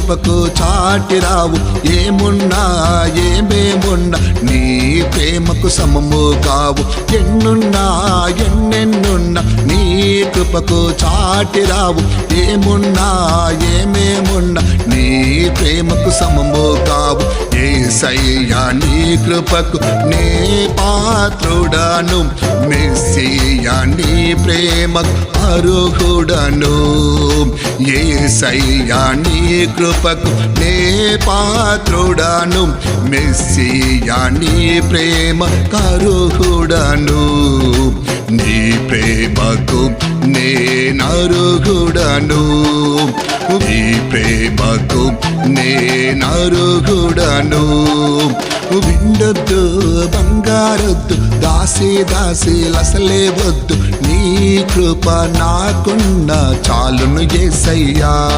కృపకు చాటిరావు. ఏమున్నా ఏమేమున్నా నీ ప్రేమకు సమము కావు. ఎన్నున్నా ఎన్నెన్నున్నా నీ కృపకు చాటిరావు. ఏమున్నా ఏమేమున్నా నీ ప్రేమకు సమము కావు. యేసయ్యా నీ కృపకు నే పాత్రుడను. మెస్సియా నీ ప్రేమకు అర్హుడను. యేసయ్యా నీ కృపకు నే పాత్రుడను. మెస్సియా నీ ప్రేమకు అర్హుడను. నీ ప్రేమకు నేనర్హుడను. నీ ప్రేమకు నేనర్హుడను. విండొద్దు బంగారొద్దు దాసి దాసి లసలే వద్దు. నీ కృప నాకున్న చాలును యేసయ్యా.